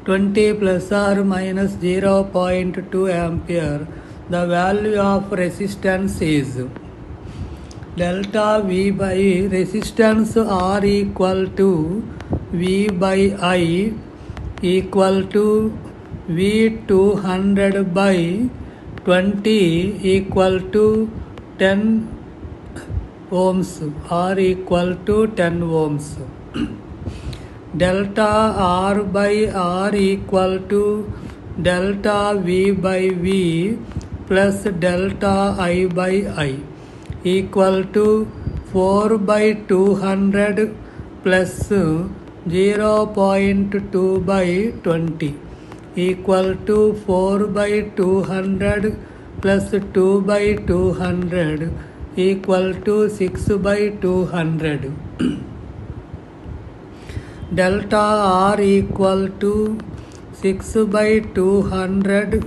20 plus or minus 0.2 ampere. The value of resistance is delta V by resistance R equal to V by I equal to V 200 by 20 equal to 10 ohms. R equal to 10 ohms. Delta R by R equal to delta V by V plus delta I by I equal to 4 by 200 plus 0.2 by 20 equal to 4 by 200 plus 2 by 200 equal to 6 by 200. Delta R equal to 6 by 200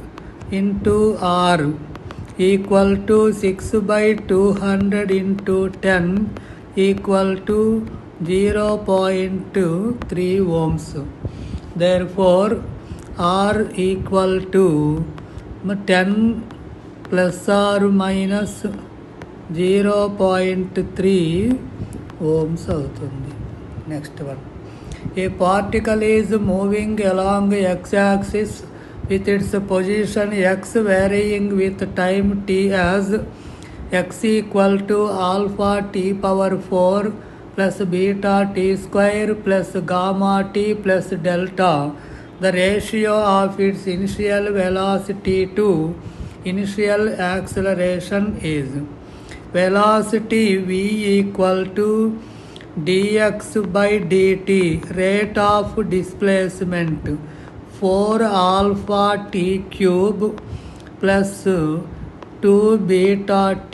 into R equal to 6 by 200 into 10 equal to 0.3 ohms. Therefore, R equal to 10 plus or minus 0.3 ohms అవుతుంది. Next one. A particle is moving along x-axis with its position x varying with time t as x equal to alpha t power 4 plus beta t square plus gamma t plus delta. The ratio of its initial velocity to initial acceleration is velocity v equal to dx by dt, rate of displacement 4 alpha t cube plus 2 beta t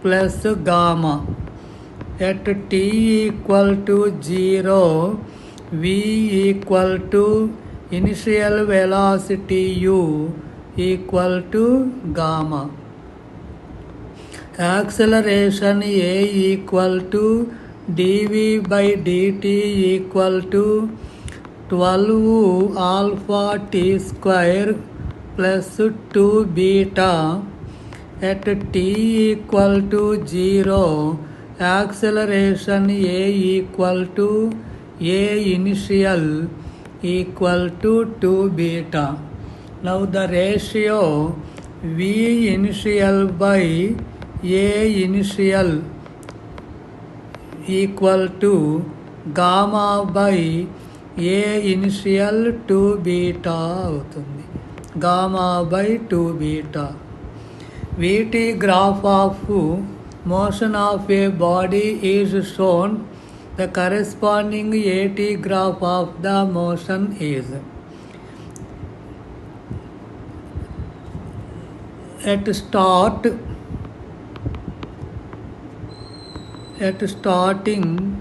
plus gamma. At t equal to 0, v equal to initial velocity u equal to gamma. Acceleration a equal to dv by dt equal to 12 alpha t square plus 2 beta. At t equal to 0, acceleration a equal to a initial equal to 2 beta. Now the ratio v initial by a initial equal to gamma by a initial 2 beta అవుతుంది. Gamma by 2 beta. Vt graph of motion of a body is shown. The corresponding At graph of the motion is at starting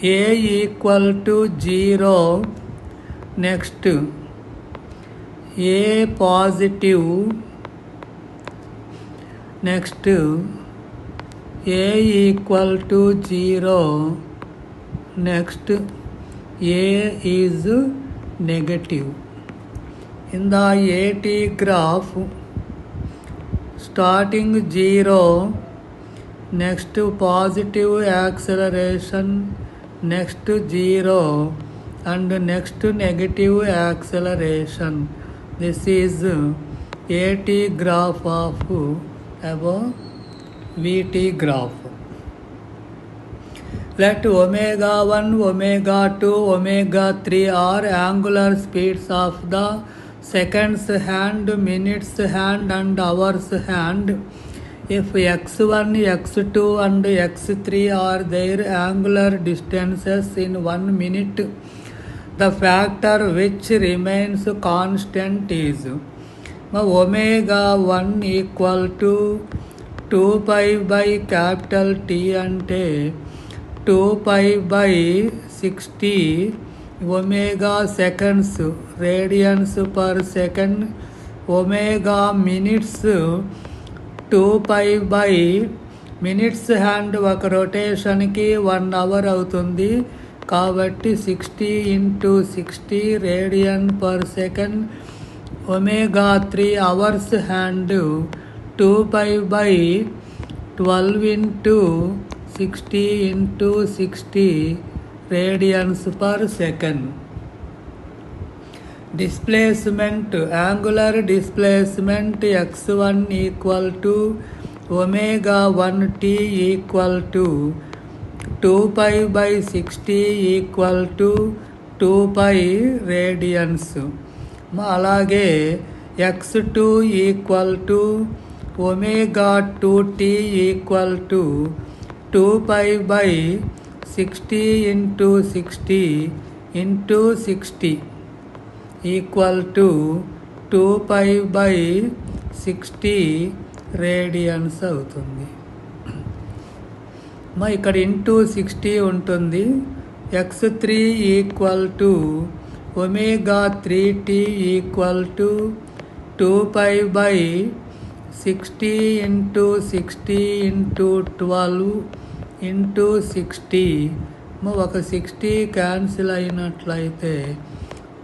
a equal to 0, next a positive, next a equal to 0, next a is negative. In the At graph, starting 0, next positive acceleration, next 0 and next negative acceleration. This is At graph of above Vt graph. Let omega 1, omega 2, omega 3 are angular speeds of the seconds hand, minutes hand and hours hand. If x1, x2 and x3 are their angular distances in 1 minute, the factor which remains constant is omega 1 equal to 2 pi by capital T ante 2 pi by 60 omega seconds, radians per second, omega minutes 2 pi by minutes hand ఒక రొటేషన్కి 1 hour అవుతుంది. కాబట్టి 60 into 60 radian per second. Omega 3 hours and 2π/12 into 60 into 60 radians per second. Displacement, angular displacement x1 equal to omega 1t equal to 2π/60 equal to 2π radians. అలాగే x2 equal to omega 2t equal to 2π/60 into 60 into 60 equal to 2π/60 radians అవుతుంది. ఇక్కడ into 60 ఉంటుంది. x3 equal to omega 3t equal to 2π/60 into 60 into 12 into 60. ఒక 60 cancel అయినట్లయితే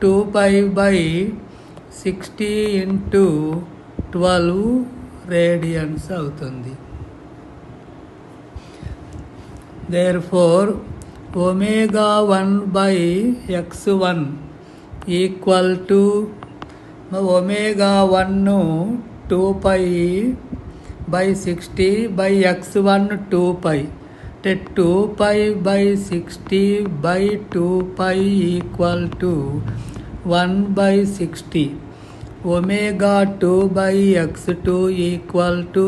2π/60 into 12 radians అవుతుంది. Therefore, omega 1/x1 equal to omega 1 2π/60/x1 2π. 2π/60/2π equal to 1/60. Omega 2/x2 equal to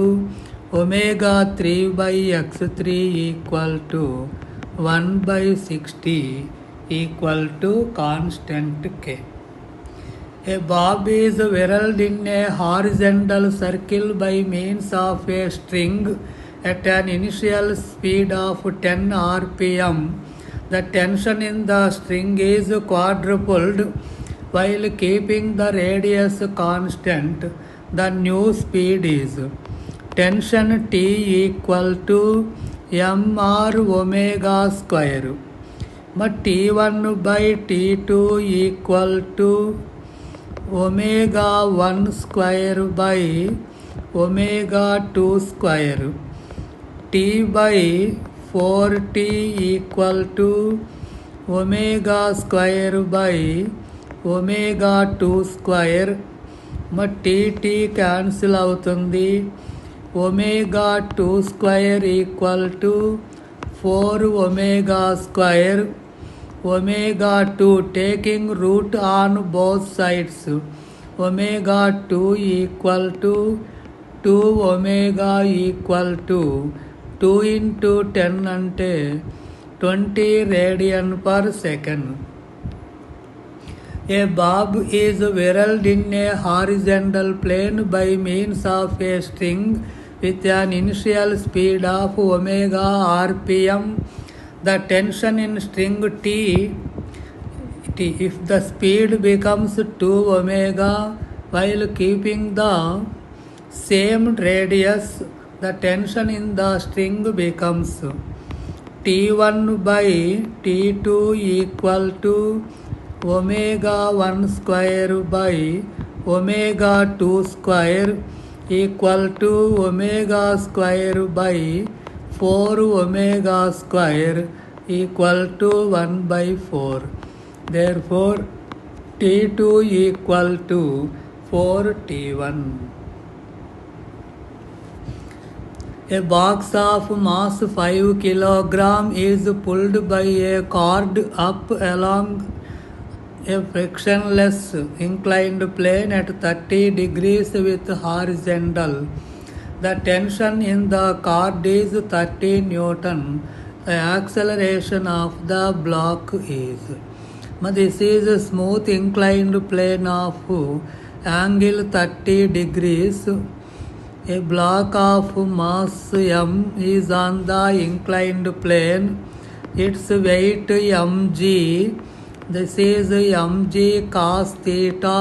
omega 3/x3 equal to 1/60 equal to constant k. A bob is whirled in a horizontal circle by means of a string at an initial speed of 10 rpm. The tension in the string is quadrupled while keeping the radius constant. The new speed is tension T equal to mr omega square. T1/T2 equal to omega 1 square by omega 2 square. T/4t equal to omega square by omega 2 square. tt cancel అవుతుంది. omega 2 square equal to 4 omega square. omega 2 taking root on both sides. omega 2 equal to 2 omega equal to 2 into 10 అంటే 20 radian per second. A bob is whirled in a horizontal plane by means of a string with an initial speed of omega rpm. The tension in string T, if the speed becomes 2 omega while keeping the same radius, the tension in the string becomes T1/T2 equal to omega 1 square by omega 2 square equal to omega square by 4 omega square equal to 1/4. Therefore, T2 equal to 4T1. A box of mass 5 kg is pulled by a cord up along a frictionless inclined plane at 30 degrees with horizontal. The tension in the cord is 30 Newton. The acceleration of the block is. This is a smooth inclined plane of angle 30 degrees. A block of mass m is on the inclined plane. Its weight mg. This is mg cos theta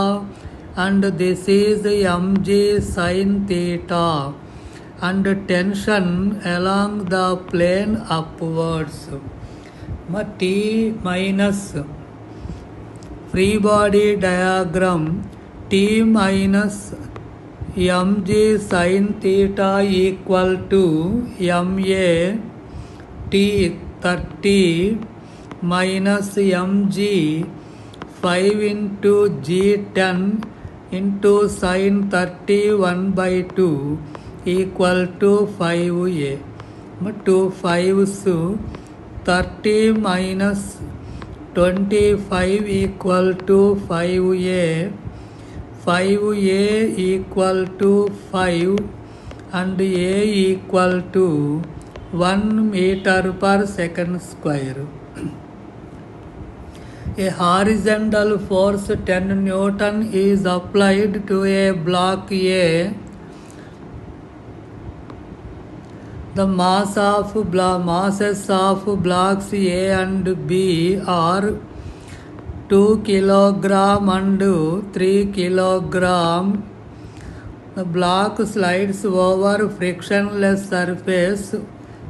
and this is mg sin theta, and tension along the plane upwards. T minus free body diagram T minus mg sin theta equal to ma T 30 minus mg 5 into g 10 into sin 30 1 by 2 equal to 5a. 2 5s 30 minus 25 equal to 5a. 5a equal to 5 and a equal to 1 meter per second square. A horizontal force 10 Newton is applied to a block A. The masses of blocks A and B are 2 kilogram and 3 kilogram. The block slides over frictionless surface.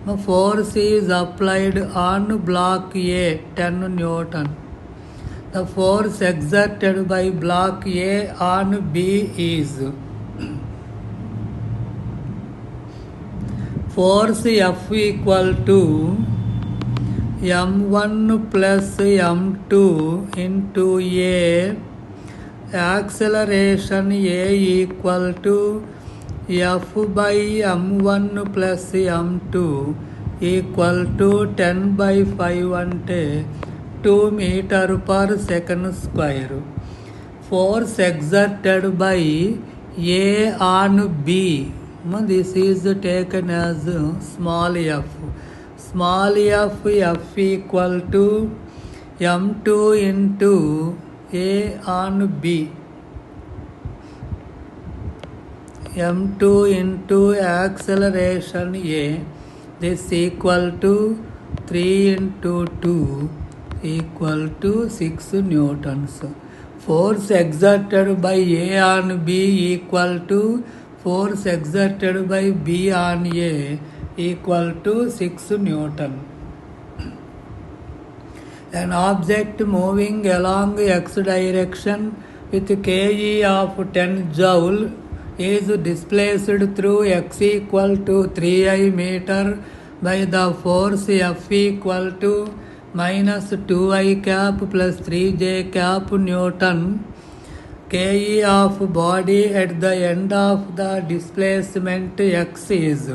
The force is applied on block A 10 Newton. The force exerted by block A on B is force F equal to m1 plus m2 into A. Acceleration A equal to F by m1 plus m2 equal to 10 by 5 ante 2 meter per second square. Force exerted by A on B. This is taken as small f. Small f equal to m2 into A on B. m2 into acceleration A. This equal to 3 into 2 equal to 6 newtons. Force exerted by A on B equal to force exerted by B on A equal to 6 Newton. An object moving along x direction with KE of 10 joule is displaced through x equal to 3I meter by the force F equal to minus 2I cap plus 3J cap Newton. KE of body at the end of the displacement x is,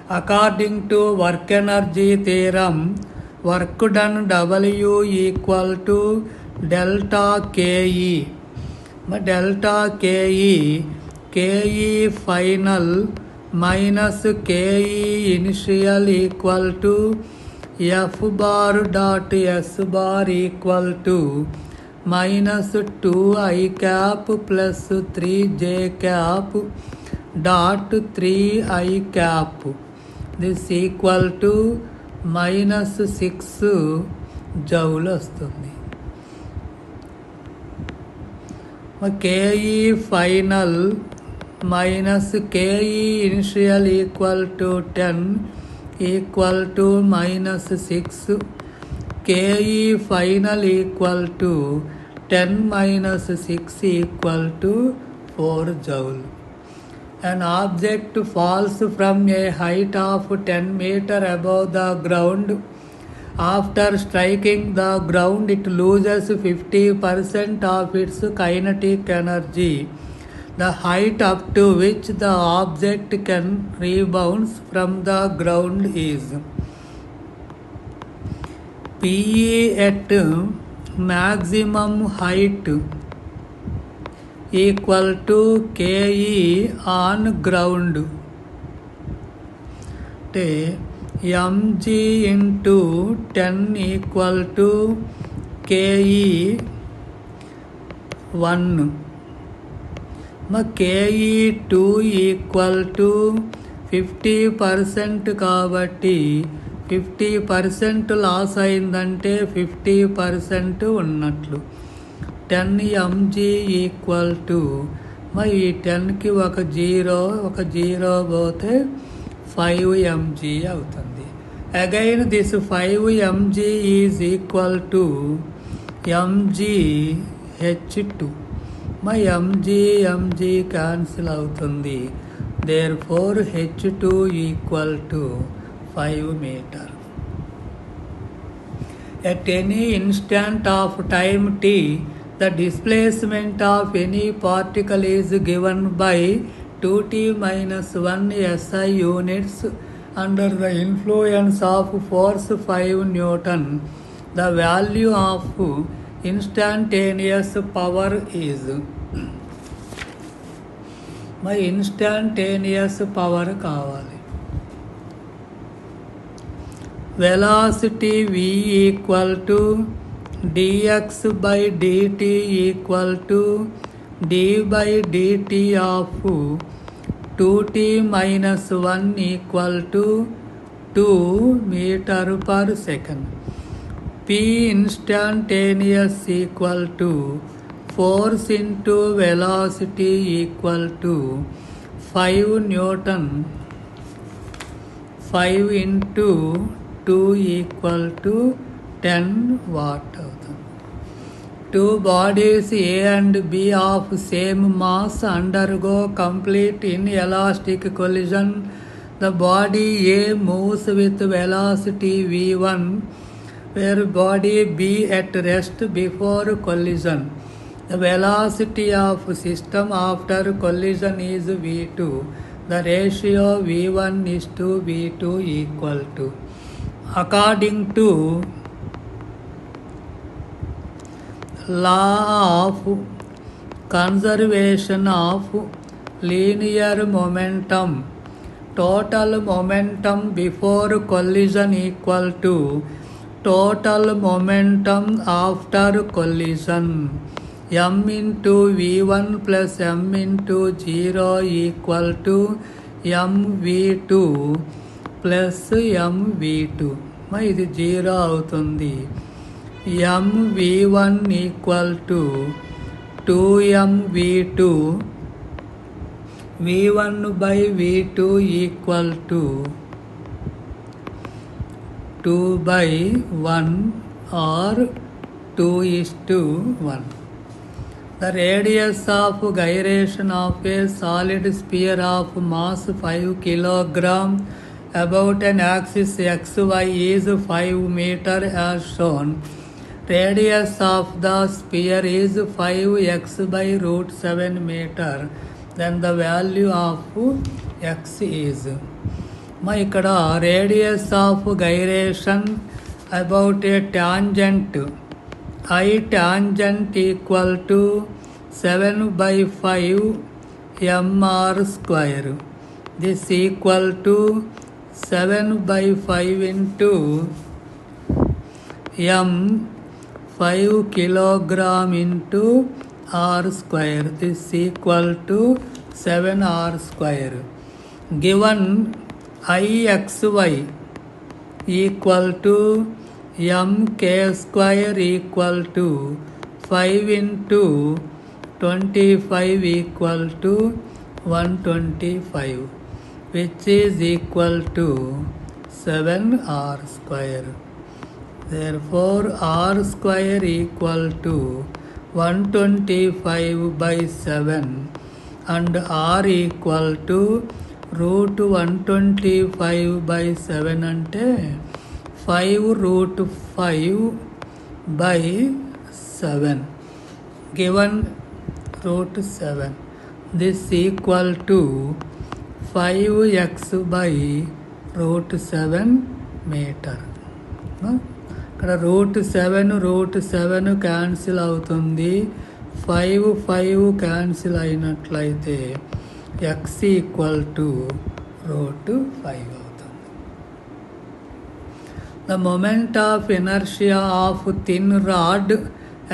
according to work energy theorem, work done W equal to delta KE. Delta KE, KE final minus KE initial equal to F bar dot S bar equal to minus 2I cap plus 3J cap dot 3I cap. This equal to minus 6 joule వస్తుంది. KE final minus KE initial equal to 10 equal to minus 6. KE final equal to 10 minus 6 equal to 4 joule. An object falls from a height of 10 meter above the ground. After striking the ground, it loses 50% of its kinetic energy. The height up to which the object can rebound from the ground is PE at maximum height equal to KE on ground. mg into 10 equal to KE 1. KE 2 equal to 50% కాబట్టి 50% loss అయిందంటే 50% ఉన్నట్లు. 10 mg equal to మరి ఈ 10కి ఒక zero పోతే 5 mg అవుతుంది. Again this 5 mg is equal to mgh2. My mg cancel అవుతుంది. Therefore h2 equal to 5 meter. At any instant of time t, the displacement of any particle is given by 2t minus 1 SI units under the influence of force 5 Newton. The value of instantaneous power is. My instantaneous power కావాలి. Velocity v equal to dx by dt equal to d by dt of 2t minus 1 equal to 2 meter per second. P instantaneous equal to force into velocity equal to 5 Newton. 5 into 2 equal to 10 watt అవుతుంది. Two bodies A and B of same mass undergo complete inelastic collision. The body A moves with velocity v1, where body B at rest before collision. The velocity of system after collision is v2. The ratio v1 is to v2 equal to. According to law of conservation of linear momentum, total momentum before collision equal to total momentum after collision. M into v1 plus m into 0 equal to mv2 plus mv2. ఇది 0 అవుతుంది. mv1 equal to 2mv2. v1 by v2 equal to 2 by 1 or 2:1. The radius of gyration of a solid sphere of mass 5 kg about an axis xy is 5 meter as shown. Radius of the sphere is 5x by root 7 meter. Then the value of x is. ఇక్కడ radius of gyration about a tangent. I tangent equal to 7 by 5 mr square. This equal to 7 by 5 into m 5 kilogram into r square. This equal to 7r square. Given IXY equal to mk square equal to 5 into 25 equal to 125, which is equal to 7r square. Therefore r square equal to 125 by 7 and r equal to root 125 by 7 అంటే 5 root 5 by 7. Given root 7. This equal to 5x by root 7 meter. ఇక్కడ root 7 cancel అవుతుంది. 5 cancel అయినట్లయితే x equal to root 5 అవుతుంది. The moment of inertia of thin rod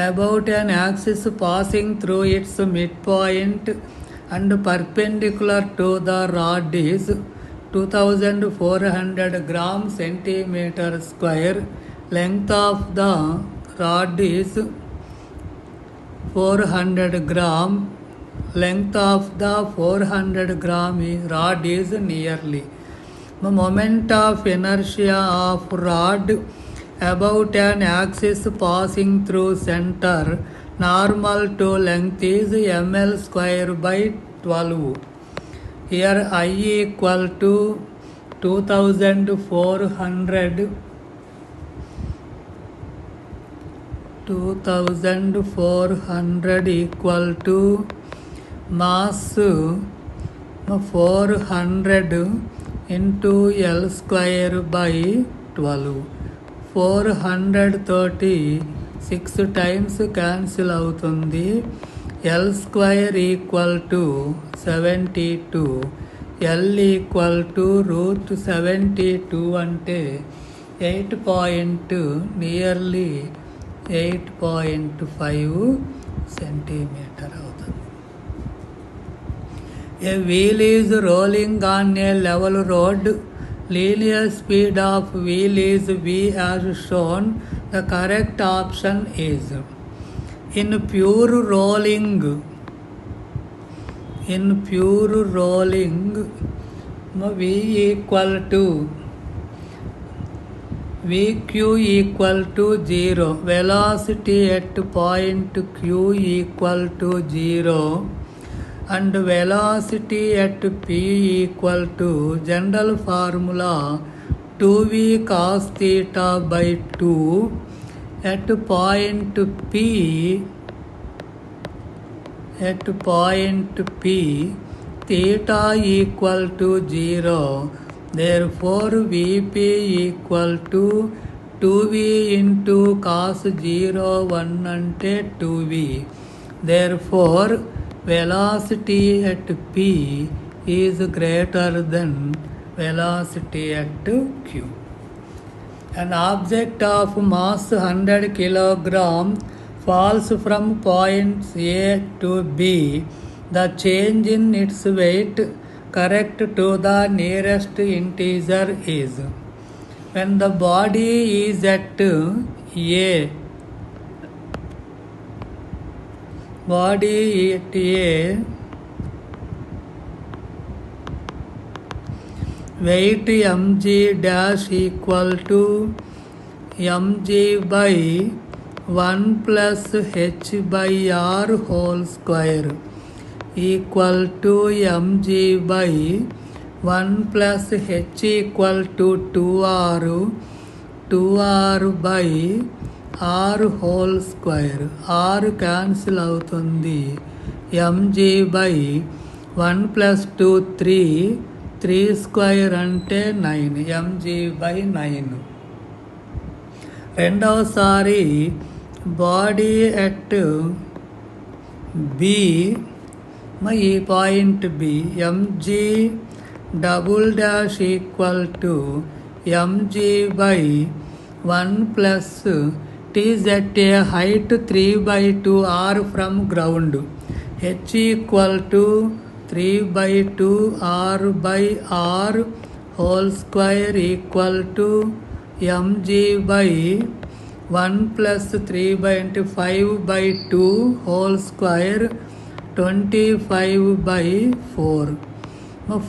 about an axis passing through its midpoint and perpendicular to the rod is 2400 gram centimeter square. Length of the rod is 400 gram. Length of the 400 gram rod is nearly The moment of inertia of rod about an axis passing through center normal to length is ml square by 12. Here I equal to 2400 equal to mass 400 into L square by 12. 400 తోటి 6 times cancel అవుతుంది. L square equal to 72. L equal to root 72 అంటే nearly 8.5 centimeter అవుతుంది. A wheel is rolling on a level road. Linear speed of wheel is v as shown. The correct option is in pure rolling v equal to vq equal to 0. Velocity at point q equal to 0 and velocity at p equal to general formula 2v cos theta by 2 at point p theta equal to 0. Therefore vp equal to 2v into cos 0 1 అంటే 2v. Therefore velocity at p is greater than velocity at q. An object of mass 100 kg falls from points A to B. The change in its weight correct to the nearest integer is. When the body is at A, weight mg dash equal to mg by 1 plus h by r whole square equal to mg by 1 plus h equal to 2r by r whole square. r cancel అవుతుంది. mg by 1 plus 2 3 square అంటే 9. mg by 9. రెండవసారి body at B E point B MG double dash equal to MG by 1 plus టీజ్ at a height 3/2 r from ground. H equal to 3/2 r by r whole square equal to mg by 1 plus 3/5/2 whole square 25/4.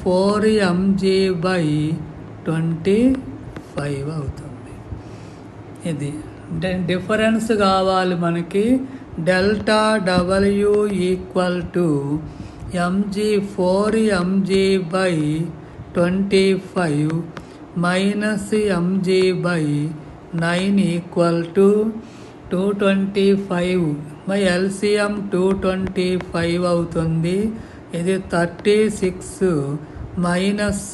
4 mg by 25 అవుతుంది. ఇది difference కావాలి మనకి. Delta W equal to mg 4 mg by 25 minus mg by 9 equal to 225. My LCM 225 అవుతుంది. ఇది 36 minus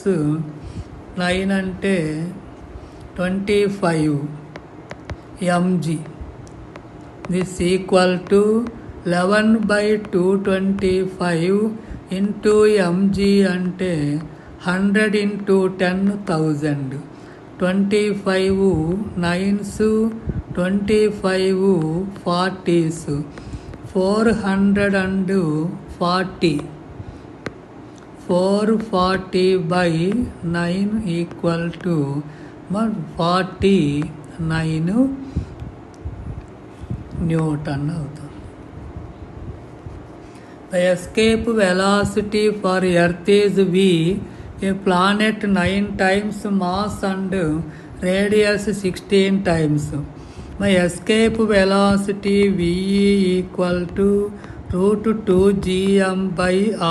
9 అంటే 25 mg. This equal to 11/225 into mg అంటే 100 into 10,000. 25 9s 25 40s 440 440/9 equal to 49 Newton అవుతుంది. The escape velocity for earth is v. A planet 9 times mass and radius 16 times. My escape velocity VE equal to root 2 gm by r.